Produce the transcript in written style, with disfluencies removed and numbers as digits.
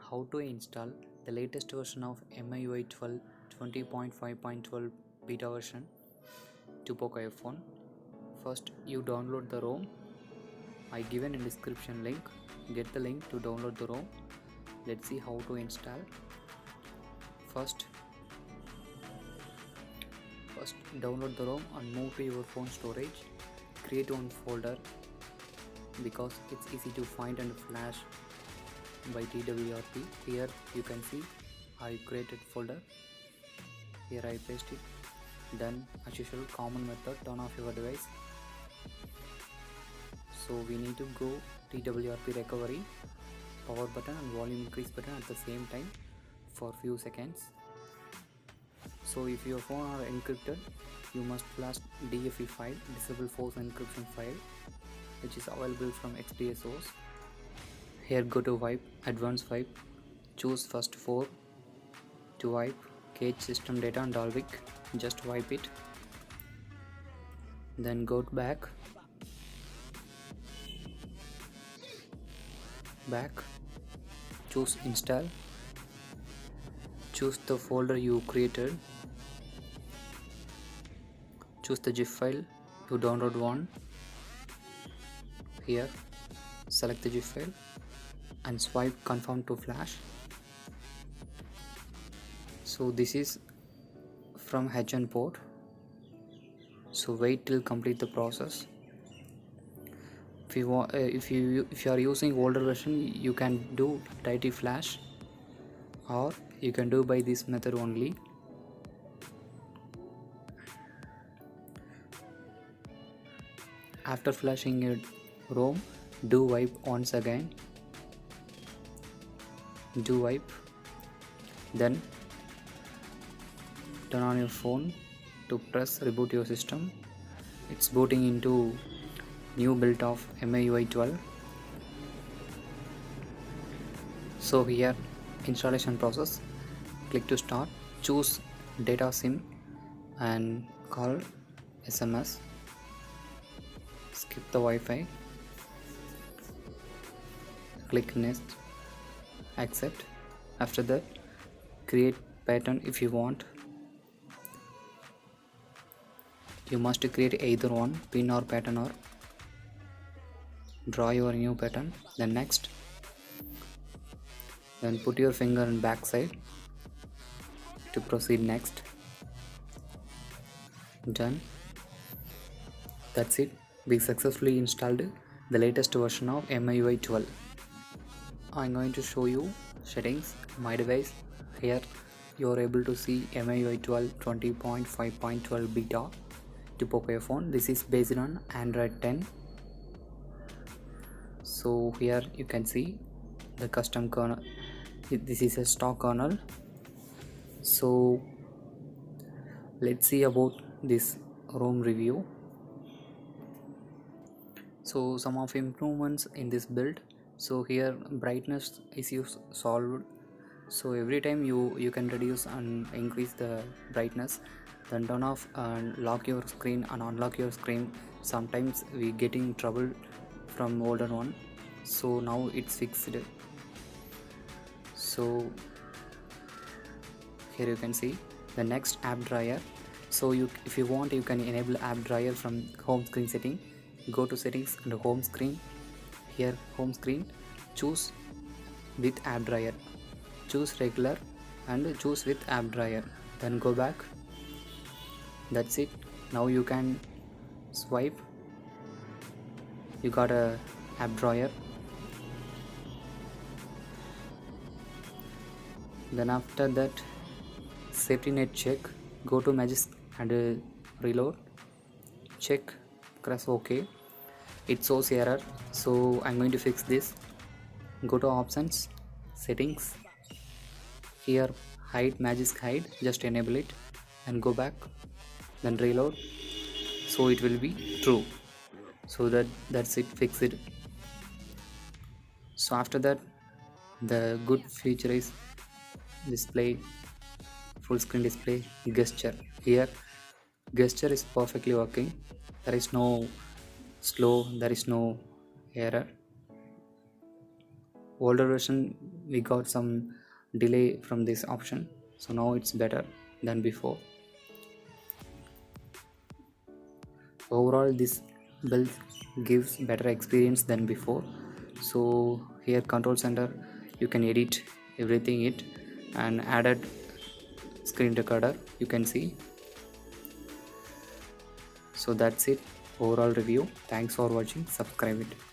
how to install the latest version of MIUI 12 20.5.12 beta version to Poco phone. First, you download the ROM. I given in description link. Get the link to download the ROM. Let's see how to install. First download the ROM and move to your phone storage. Create one folder because it's easy to find and flash by TWRP. Here you can see I created folder. Here I paste it. Then as usual, common method, turn off your device. So we need to go TWRP recovery, power button and volume increase button at the same time for few seconds. So if your phone are encrypted, you must flash DFE file, disable force encryption file, which is available from XDA source. Here go to wipe, advanced wipe, choose first 4 to wipe, cache system data and Dalvik, just wipe it. Then go back, choose install, choose the folder you created, choose the zip file you download one. Here select the zip file and swipe confirm to flash. So this is from HN port, so wait till complete the process. If you are using older version, you can do tidy flash, or you can do by this method only. After flashing your ROM, do wipe once again. Do wipe, then turn on your phone to press reboot your system. It's booting into new build of MIUI 12. So here installation process, click to start, choose data SIM and call SMS, skip the Wi-Fi, click next, accept. After that, create pattern if you want. You must create either one, pin or pattern, or draw your new pattern. Then next, then put your finger on back side to proceed next. Done. That's it. We successfully installed the latest version of MIUI 12. I'm going to show you settings, my device. Here you are able to see MIUI 12 20.5.12 beta to Poco phone. This is based on Android 10. So here you can see the custom kernel. This is a stock kernel. So let's see about this ROM review. So some of improvements in this build. So here brightness issues solved. So every time you can reduce and increase the brightness, then turn off and lock your screen and unlock your screen. Sometimes we getting trouble from older one, so now it's fixed. So here you can see the next app dryer. So if you want, you can enable app dryer from home screen setting. Go to settings and home screen. Here home screen, choose with app dryer, choose regular and choose with app dryer, then go back. That's it. Now you can swipe, you got a app dryer. Then after that, safety net check, go to magic and reload, check, press OK. It shows error, so I'm going to fix this. Go to options, settings, here hide, magic hide, just enable it and go back, then reload, so it will be true. So that's it, fix it. So after that, the good feature is display, full screen display, gesture. Here gesture is perfectly working, there is no slow, there is no error. older version we got some delay from this option, so now it's better than before. Overall this build gives better experience than before. So here control center, you can edit everything it, and added screen recorder you can see. So that's it, overall review. Thanks for watching, subscribe it.